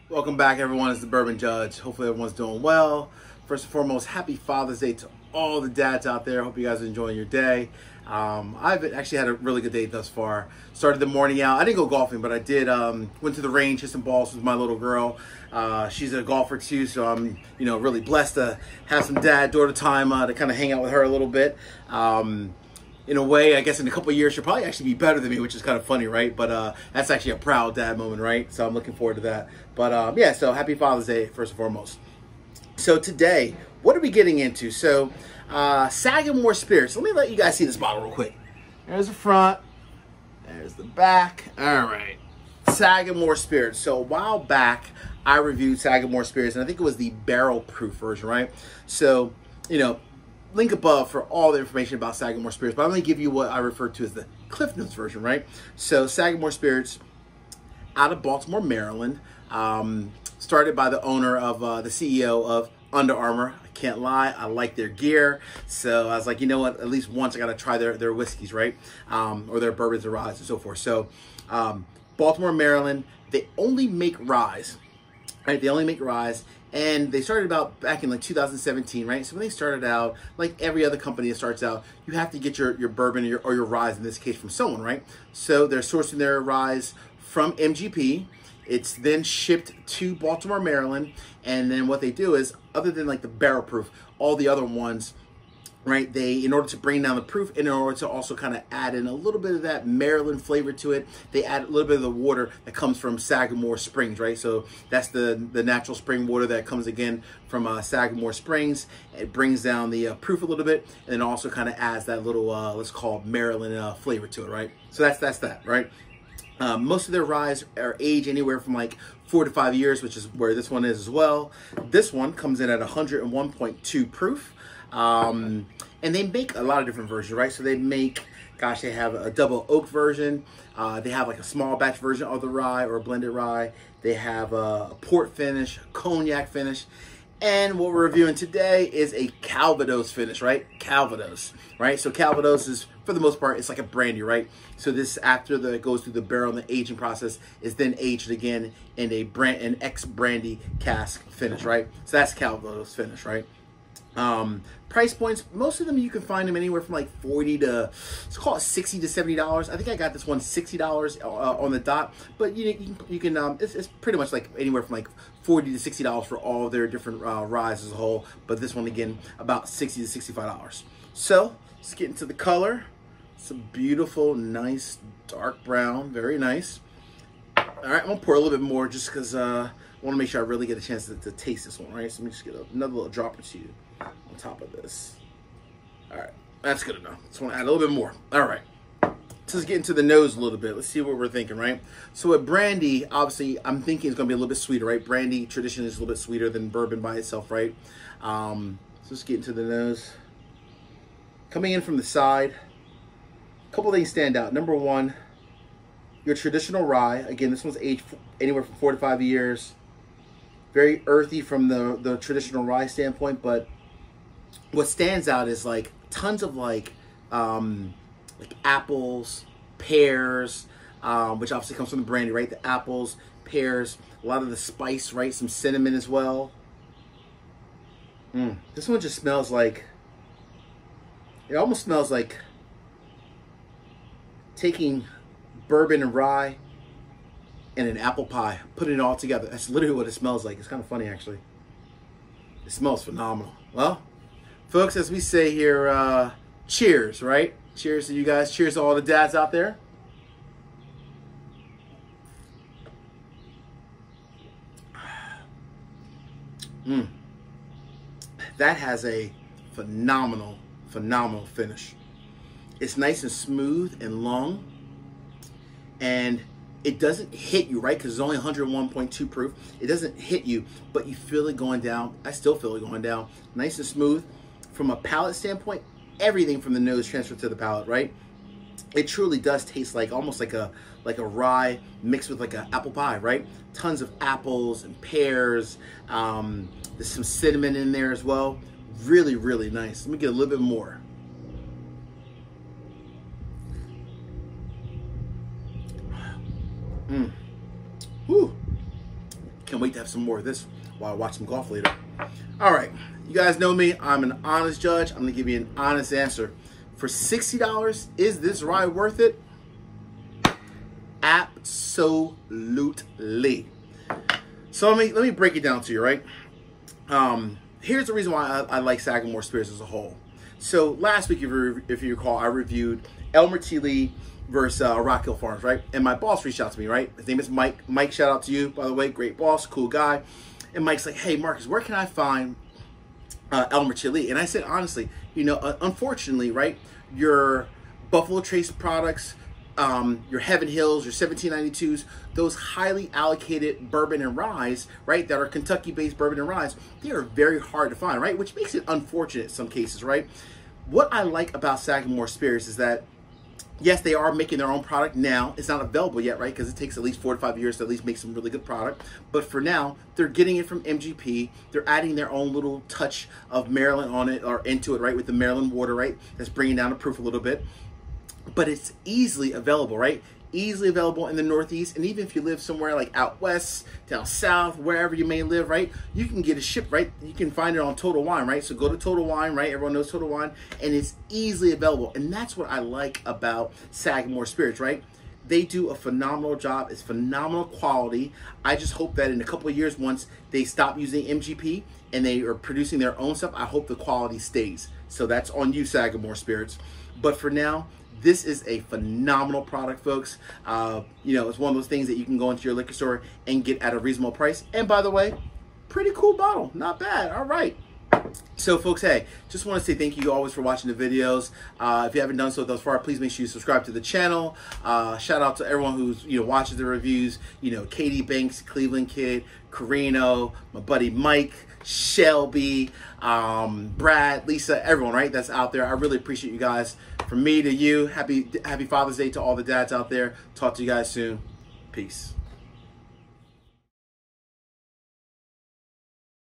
Welcome back, everyone. It's the Bourbon Judge. Hopefully everyone's doing well. First and foremost, happy Father's Day to all the dads out there. Hope you guys are enjoying your day. I've actually had a really good day thus far. Started the morning out. I didn't go golfing, but I did. Went to the range, hit some balls with my little girl. She's a golfer too, so I'm really blessed to have some dad-daughter time to kind of hang out with her a little bit. In a way, I guess in a couple of years, she'll probably actually be better than me, which is kind of funny, right? But that's actually a proud dad moment, right? So I'm looking forward to that. But yeah, so happy Father's Day, first and foremost. So today, what are we getting into? So Sagamore Spirits. Let me let you guys see this bottle real quick. There's the front. There's the back. All right. Sagamore Spirits. So a while back, I reviewed Sagamore Spirits, and I think it was the barrel proof version, right? So, link above for all the information about Sagamore Spirits, but I'm going to give you what I refer to as the Cliff Notes version, right? So Sagamore Spirits, out of Baltimore, Maryland, started by the owner of, the CEO of Under Armour. I can't lie, I like their gear, so I was like, you know what, at least once I got to try their whiskeys, right? Or their bourbons or ryes and so forth. So Baltimore, Maryland, they only make ryes, right? They only make ryes. And they started about back in like 2017, right? So when they started out, like every other company that starts out, you have to get your bourbon or your ryes, in this case, from someone, right? So they're sourcing their ryes from MGP. It's then shipped to Baltimore, Maryland. And then what they do is, other than like the barrel proof, all the other ones, right, they, in order to bring down the proof and in order to also kind of add in a little bit of that Maryland flavor to it, they add a little bit of the water that comes from Sagamore Springs, right? So that's the natural spring water that comes again from Sagamore Springs. It brings down the proof a little bit, and then also kind of adds that little, let's call it Maryland flavor to it, right? So that's that, right? Most of their ryes are aged anywhere from like 4 to 5 years, which is where this one is as well. This one comes in at 101.2 proof. And they make a lot of different versions, right? So they make, gosh, they have a double oak version. They have like a small batch version of the rye or a blended rye. They have a port finish, cognac finish. And what we're reviewing today is a Calvados finish, right? Calvados, right? So Calvados is, for the most part, it's like a brandy, right? So this, after it goes through the barrel and the aging process, is then aged again in an ex-brandy cask finish, right? So that's Calvados finish, right? Price points, most of them you can find them anywhere from like 40 to, let's call it 60 to $70. I think I got this one $60 on the dot, but you can it's pretty much like anywhere from like 40 to $60 for all their different ryes as a whole, but this one again about 60 to $65. So let's get into the color. It's a beautiful, nice dark brown, very nice. All right, I'm gonna pour a little bit more just because I want to make sure I really get a chance to taste this one, right? So let me just get another little drop or two on top of this. All right, that's good enough. Just want to add a little bit more. All right, so let's get into the nose a little bit. Let's see what we're thinking, right? So with brandy, obviously, I'm thinking it's going to be a little bit sweeter, right? Brandy traditionally is a little bit sweeter than bourbon by itself, right? So let's get into the nose. Coming in from the side, a couple things stand out. Number one, your traditional rye. Again, this one's aged anywhere from 4 to 5 years. Very earthy from the traditional rye standpoint, but what stands out is like tons of like apples, pears, which obviously comes from the brandy, right? The apples, pears, a lot of the spice, right? Some cinnamon as well. This one just smells like, it almost smells like taking bourbon and rye and an apple pie, putting it all together. That's literally what it smells like. It's kind of funny, actually. It smells phenomenal. Well, folks, as we say here, cheers, right? Cheers to you guys. Cheers to all the dads out there. That has a phenomenal, phenomenal finish. It's nice and smooth and long, and it doesn't hit you, right? Because it's only 101.2 proof. It doesn't hit you, but you feel it going down. I still feel it going down. Nice and smooth. From a palate standpoint, everything from the nose transferred to the palate, right? It truly does taste like almost like a rye mixed with like an apple pie, right? Tons of apples and pears. There's some cinnamon in there as well. Really, really nice. Let me get a little bit more. Can't wait to have some more of this while I watch some golf later. All right, you guys know me. I'm an honest judge. I'm gonna give you an honest answer. For $60, is this rye worth it? Absolutely. So let me break it down to you, right? Here's the reason why I like Sagamore Spirits as a whole. So last week, if you recall, I reviewed Elmer T. Lee versus Rock Hill Farms, right? And my boss reached out to me, right? His name is Mike. Mike, shout out to you, by the way. Great boss, cool guy. And Mike's like, hey, Marcus, where can I find Elmer T. Lee? And I said, honestly, you know, unfortunately, right, your Buffalo Trace products, your Heaven Hills, your 1792s, those highly allocated bourbon and ryes, right, that are Kentucky-based bourbon and ryes, they are very hard to find, right, which makes it unfortunate in some cases, right? What I like about Sagamore Spirits is that, yes, they are making their own product now. It's not available yet, right, because it takes at least 4 to 5 years to at least make some really good product. But for now, they're getting it from MGP. They're adding their own little touch of Maryland on it, or into it, right, with the Maryland water, right, that's bringing down the proof a little bit. But it's easily available, right? Easily available in the Northeast. And even if you live somewhere like out west, down south, wherever you may live, right? You can get it shipped, right? You can find it on Total Wine, right? So go to Total Wine, right? Everyone knows Total Wine. And it's easily available. And that's what I like about Sagamore Spirits, right? They do a phenomenal job. It's phenomenal quality. I just hope that in a couple of years, once they stop using MGP and they are producing their own stuff, I hope the quality stays. So that's on you, Sagamore Spirits. But for now, this is a phenomenal product, folks. You know, it's one of those things that you can go into your liquor store and get at a reasonable price. And by the way, pretty cool bottle. Not bad. All right. So, folks, hey, just want to say thank you always for watching the videos. If you haven't done so thus far, please make sure you subscribe to the channel. Shout out to everyone who's, you know, watches the reviews. You know, Katie Banks, Cleveland Kid, Carino, my buddy Mike, Shelby, Brad, Lisa, everyone, right, that's out there. I really appreciate you guys. From me to you, happy Father's Day to all the dads out there. Talk to you guys soon. Peace.